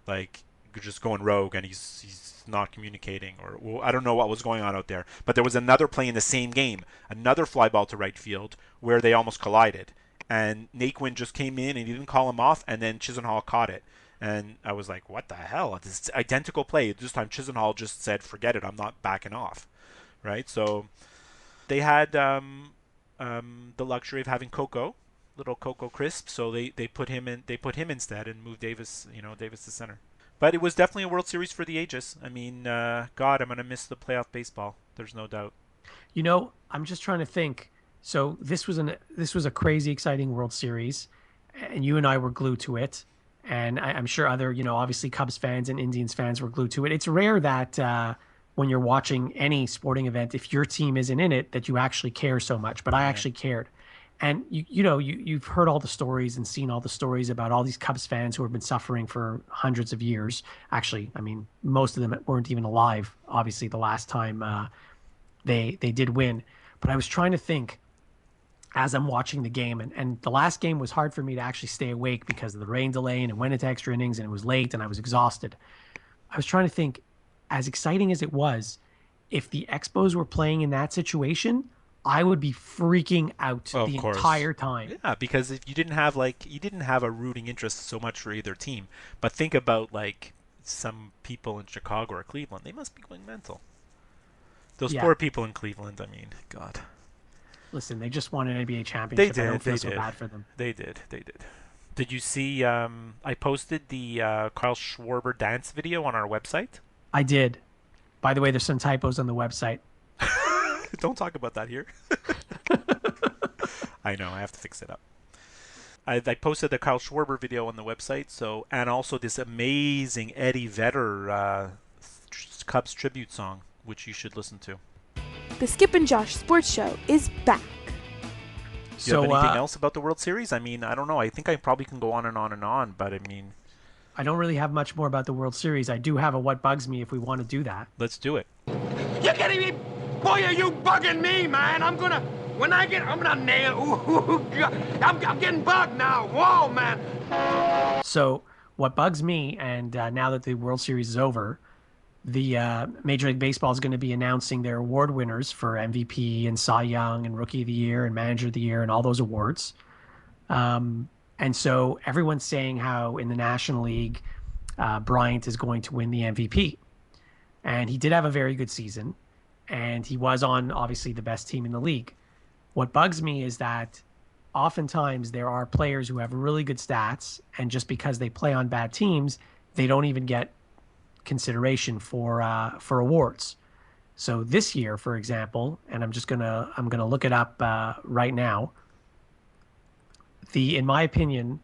like just going rogue and he's not communicating, or I don't know what was going on out there. But there was another play in the same game, another fly ball to right field where they almost collided, and Naquin just came in and he didn't call him off, and then Chisenhall caught it. And I was like, what the hell? This identical play. This time Chisenhall just said, forget it, I'm not backing off. Right? So they had the luxury of having little Coco Crisp, so they put him instead and moved Davis to center. But it was definitely a World Series for the ages. God, I'm going to miss the playoff baseball. There's no doubt.
I'm just trying to think. So this was a crazy exciting World Series, and you and I were glued to it. And I'm sure other, obviously Cubs fans and Indians fans were glued to it. It's rare that when you're watching any sporting event, if your team isn't in it, that you actually care so much. But I actually cared. And you've heard all the stories and seen all the stories about all these Cubs fans who have been suffering for hundreds of years. Actually, most of them weren't even alive, obviously, the last time they did win. But I was trying to think as I'm watching the game, and the last game was hard for me to actually stay awake because of the rain delay, and it went into extra innings, and it was late, and I was exhausted. I was trying to think, as exciting as it was, if the Expos were playing in that situation, I would be freaking out entire time.
Yeah, because if you didn't have a rooting interest so much for either team. But think about some people in Chicago or Cleveland. They must be going mental. Those poor people in Cleveland, God.
Listen, they just won an NBA championship.
They did.
I don't feel so bad for them.
They did. Did you see I posted the Carl Schwarber dance video on our website?
I did. By the way, there's some typos on the website.
Don't talk about that here. I know, I have to fix it up. I posted the Kyle Schwarber video on the website. So, and also this amazing Eddie Vedder Cubs tribute song, which you should listen to.
The Skip and Josh Sports Show is back.
Do you have anything else about the World Series? I mean, I don't know. I think I probably can go on and on and on, but I mean,
I don't really have much more about the World Series. I do have a what bugs me if we want to do that.
let's do it.
You're kidding me? Boy, are you bugging me, man? I'm gonna nail. Ooh, God. I'm getting bugged now. Whoa, man.
So what bugs me, and now that the World Series is over, the Major League Baseball is going to be announcing their award winners for MVP and Cy Young and Rookie of the Year and Manager of the Year and all those awards. And so everyone's saying how in the National League, Bryant is going to win the MVP. And he did have a very good season. And he was on, obviously, the best team in the league. What bugs me is that oftentimes there are players who have really good stats, and just because they play on bad teams, they don't even get consideration for awards. So this year, for example, and I'm gonna look it up right now. In my opinion,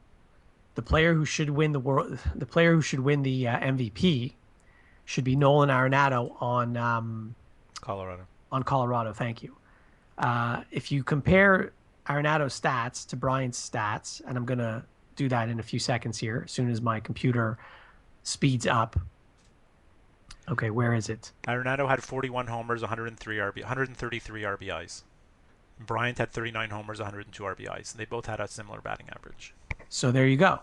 the player who should win the MVP should be Nolan Arenado on
Colorado.
On Colorado, thank you. If you compare Arenado's stats to Bryant's stats, and I'm gonna do that in a few seconds here, as soon as my computer speeds up. Okay, where is it?
Arenado had 41 homers, 133 RBIs. Bryant had 39 homers, 102 RBIs. They both had a similar batting average.
So there you go.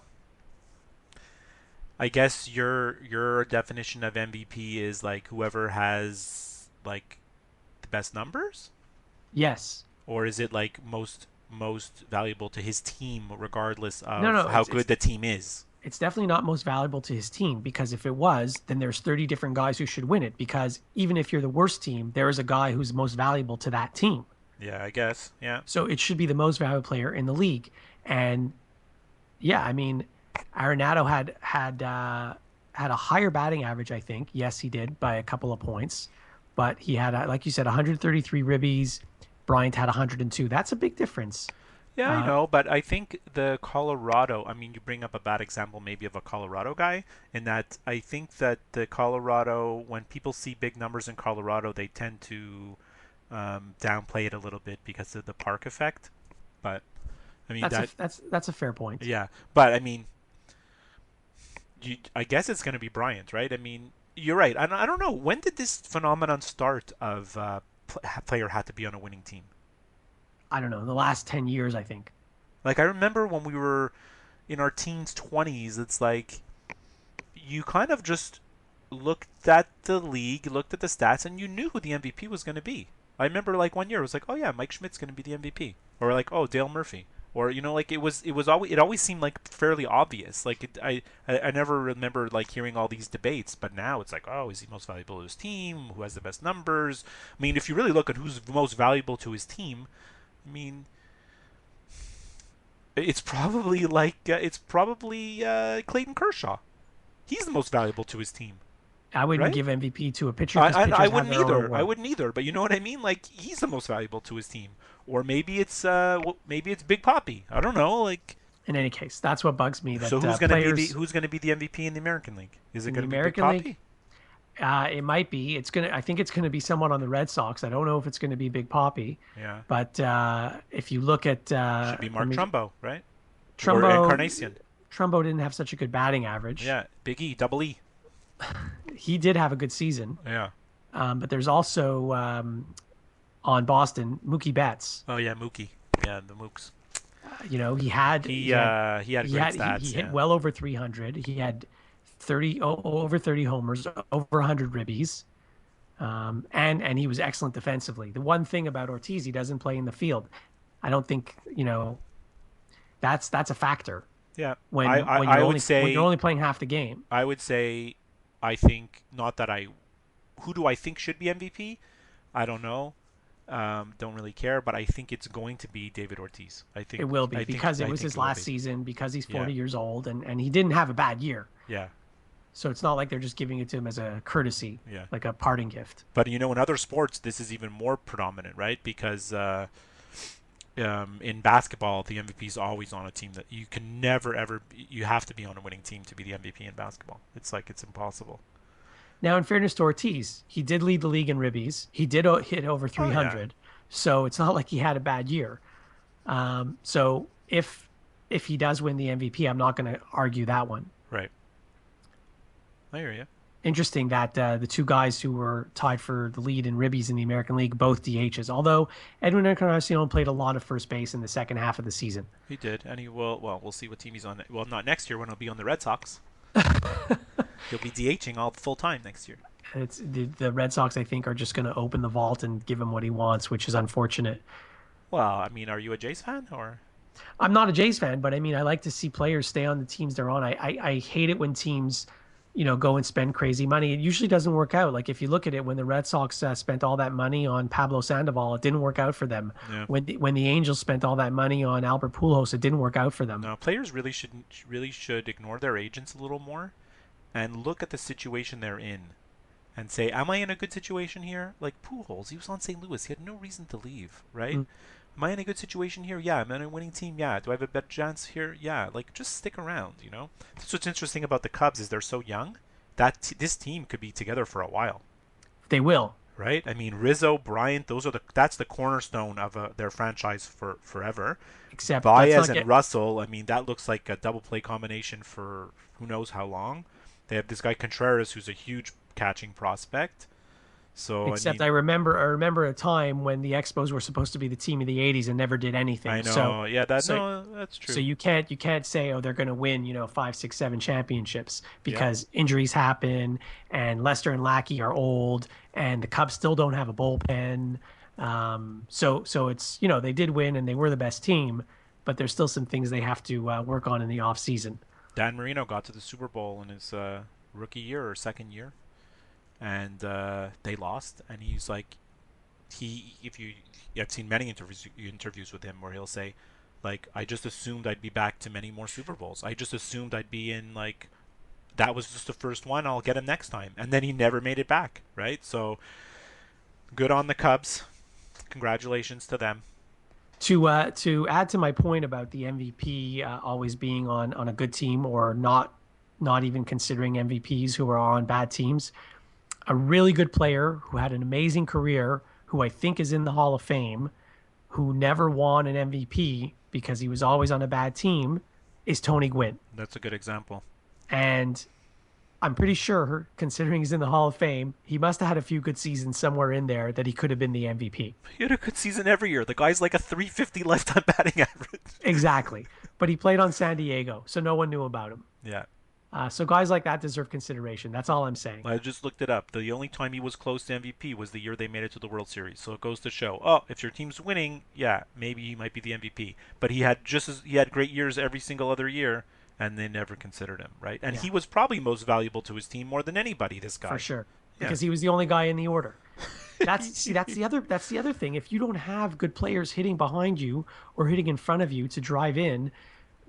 I guess your definition of MVP is like whoever has like the best numbers?
Yes.
Or is it like most valuable to his team regardless of
No,
how good the team is?
It's definitely not most valuable to his team, because if it was, then there's 30 different guys who should win it, because even if you're the worst team, there is a guy who's most valuable to that team.
Yeah, I guess. Yeah.
So it should be the most valuable player in the league. And yeah, I mean, Arenado had a higher batting average, I think. Yes, he did, by a couple of points. But he had, like you said, 133 ribbies. Bryant had 102. That's a big difference.
Yeah, I know, but I think the Colorado, I mean, you bring up a bad example maybe of a Colorado guy, in that I think that the Colorado, when people see big numbers in Colorado, they tend to downplay it a little bit because of the park effect. But I mean,
that's a fair point.
Yeah, but I mean, I guess it's going to be Bryant, right? I mean, you're right. I don't know, when did this phenomenon start of player had to be on a winning team?
I don't know, the last 10 years, I think.
Like, I remember when we were in our teens, 20s, it's like you kind of just looked at the league, looked at the stats, and you knew who the MVP was going to be. I remember, like, one year it was like, oh yeah, Mike Schmidt's going to be the MVP, or like, oh, Dale Murphy, or like it always seemed like fairly obvious. Like I never remember like hearing all these debates, but now it's like, oh, is he most valuable to his team? Who has the best numbers? I mean, if you really look at who's most valuable to his team, I mean, it's probably Clayton Kershaw. He's the most valuable to his team.
I wouldn't
right?
give MVP to a pitcher.
I wouldn't either. I wouldn't either. But you know what I mean? Like, he's the most valuable to his team. Or maybe it's Big Papi. I don't know. Like,
in any case, that's what bugs me. That,
so who's going to be the MVP in the American League? Is it going to be Big Papi?
It might be. I think it's going to be someone on the Red Sox. I don't know if it's going to be Big Papi.
Yeah.
But if you look at
should be Mark Trumbo, right?
Trumbo,
or Encarnacion.
Trumbo didn't have such a good batting average.
Yeah, Big E, Double E.
He did have a good season.
Yeah.
But there's also on Boston, Mookie Betts.
Oh yeah, Mookie. Yeah, the Mooks.
He had
great stats.
He hit well over 300. He had over 30 homers, over 100 ribbies, and he was excellent defensively. The one thing about Ortiz, he doesn't play in the field. I don't think that's a factor.
Yeah,
when you're only playing half the game.
I would say, I think who do I think should be MVP? I don't know. Don't really care, but I think it's going to be David Ortiz. I think
it will be because it was his last season, because he's 40 years old, and he didn't have a bad year.
Yeah.
So it's not like they're just giving it to him as a courtesy, like a parting gift.
But in other sports, this is even more predominant, right? Because in basketball, the MVP is always on a team that you can never ever. You have to be on a winning team to be the MVP in basketball. It's impossible.
Now, in fairness to Ortiz, he did lead the league in ribbies. He did hit over 300, so it's not like he had a bad year. So if he does win the MVP, I'm not going to argue that one.
Right. I hear you.
Interesting that the two guys who were tied for the lead in ribbies in the American League, both DHs, although Edwin Encarnacion played a lot of first base in the second half of the season.
He did, and he will. Well, we'll see what team he's on. Well, not next year when he'll be on the Red Sox. He'll be DHing all full time next year.
It's the Red Sox, I think, are just going to open the vault and give him what he wants, which is unfortunate.
Well, I mean, are you a Jays fan or?
I'm not a Jays fan, but I mean, I like to see players stay on the teams they're on. I hate it when teams, go and spend crazy money. It usually doesn't work out. Like if you look at it, when the Red Sox spent all that money on Pablo Sandoval, it didn't work out for them.
Yeah.
When the Angels spent all that money on Albert Pujols, it didn't work out for them.
No, players really should ignore their agents a little more, and look at the situation they're in, and say, "Am I in a good situation here?" Like Pujols, he was on St. Louis. He had no reason to leave, right? Am I in a good situation here? Yeah. Am I in a winning team? Yeah. Do I have a better chance here? Yeah. Like, just stick around, That's what's interesting about the Cubs is they're so young that this team could be together for a while.
They will.
Right? I mean, Rizzo, Bryant, that's the cornerstone of their franchise for forever.
Except
Baez and Russell, I mean, that looks like a double play combination for who knows how long. They have this guy Contreras, who's a huge catching prospect. So
I remember a time when the Expos were supposed to be the team of the '80s and never did anything.
I know.
So,
that's true.
So you can't say, oh, they're going to win 5, 6, 7 championships because injuries happen and Lester and Lackey are old and the Cubs still don't have a bullpen. So it's they did win and they were the best team, but there's still some things they have to work on in the off season.
Dan Marino got to the Super Bowl in his rookie year or second year. And they lost, and he's like, I've seen many interviews with him where he'll say, like, I just assumed I'd be back to many more Super Bowls. I just assumed I'd be in, like, that was just the first one. I'll get him next time, and then he never made it back, right? So, good on the Cubs. Congratulations to them.
To add to my point about the MVP always being on a good team or not even considering MVPs who are on bad teams. A really good player who had an amazing career, who I think is in the Hall of Fame, who never won an MVP because he was always on a bad team, is Tony Gwynn.
That's a good example.
And I'm pretty sure, considering he's in the Hall of Fame, he must have had a few good seasons somewhere in there that he could have been the MVP.
He had a good season every year. The guy's like a 350 lifetime batting average.
Exactly. But he played on San Diego, so no one knew about him.
Yeah.
So guys like that deserve consideration. That's all I'm saying.
I just looked it up. The only time he was close to MVP was the year they made it to the World Series. So it goes to show, if your team's winning, yeah, maybe he might be the MVP. But he had great years every single other year, and they never considered him, right? And he was probably most valuable to his team more than anybody. This guy,
for sure, because he was the only guy in the order. That's the other thing. If you don't have good players hitting behind you or hitting in front of you to drive in,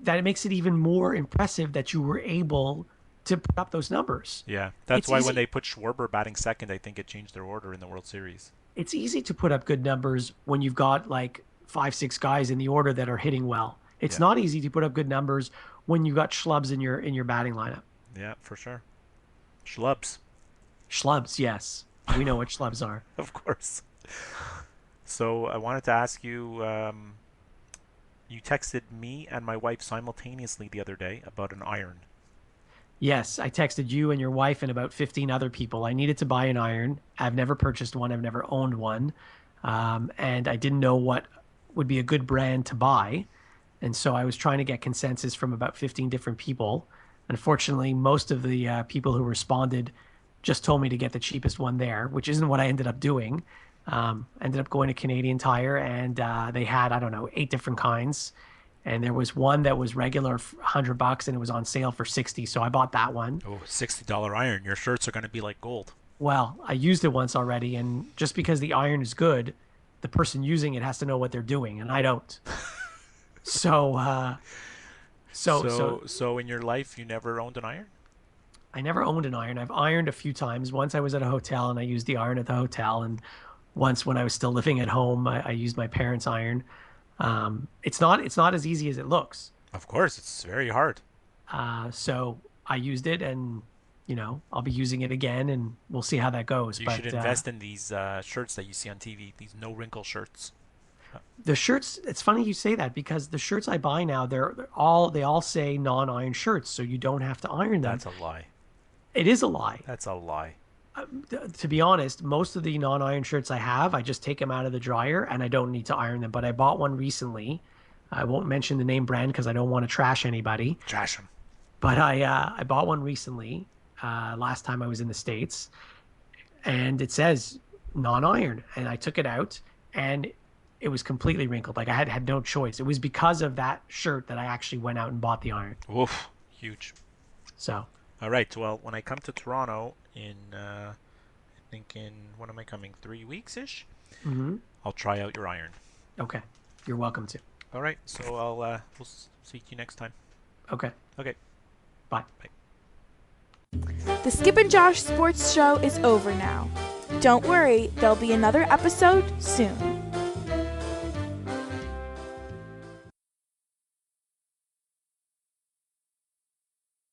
that it makes it even more impressive that you were able to put up those numbers.
Yeah, that's why when they put Schwarber batting second, I think it changed their order in the World Series.
It's easy to put up good numbers when you've got like 5, 6 guys in the order that are hitting well. It's not easy to put up good numbers when you got schlubs in your batting lineup.
Yeah, for sure. Schlubs,
yes. We know what schlubs are.
Of course. So I wanted to ask you, you texted me and my wife simultaneously the other day about an iron.
Yes, I texted you and your wife and about 15 other people. I needed to buy an iron. I've never purchased one. I've never owned one. And I didn't know what would be a good brand to buy. And so I was trying to get consensus from about 15 different people. Unfortunately, most of the people who responded just told me to get the cheapest one there, which isn't what I ended up doing. Ended up going to Canadian Tire, and they had, 8 different kinds. And there was one that was regular for $100 and it was on sale for $60. So I bought that one.
Oh, $60 iron. Your shirts are going to be like gold.
Well, I used it once already. And just because the iron is good, the person using it has to know what they're doing. And I don't. So
in your life, you never owned an iron?
I never owned an iron. I've ironed a few times. Once I was at a hotel and I used the iron at the hotel. And once when I was still living at home, I used my parents' iron. It's not as easy as it looks.
Of course, it's very hard.
So I used it, and I'll be using it again, and we'll see how that goes.
You
But
should invest in these shirts that you see on TV, these no wrinkle shirts.
the shirts, it's funny you say that, because the shirts I buy now, they all say non-iron shirts, so you don't have to iron them.
That's a lie.
It is a lie.
That's a lie.
To be honest, most of the non-iron shirts I have, I just take them out of the dryer and I don't need to iron them. But I bought one recently. I won't mention the name brand because I don't want to trash anybody.
Trash them.
But I bought one recently, last time I was in the States, and it says non-iron, and I took it out and it was completely wrinkled. Like I had no choice. It was because of that shirt that I actually went out and bought the iron.
Woof. Huge.
So.
All right. Well, when I come to Toronto in, I think in, when am I coming? 3 weeks-ish?
Mm-hmm.
I'll try out your iron.
Okay. You're welcome to.
All right. So we'll speak to you next time.
Okay.
Okay.
Bye.
The Skip and Josh Sports Show is over now. Don't worry, there'll be another episode soon.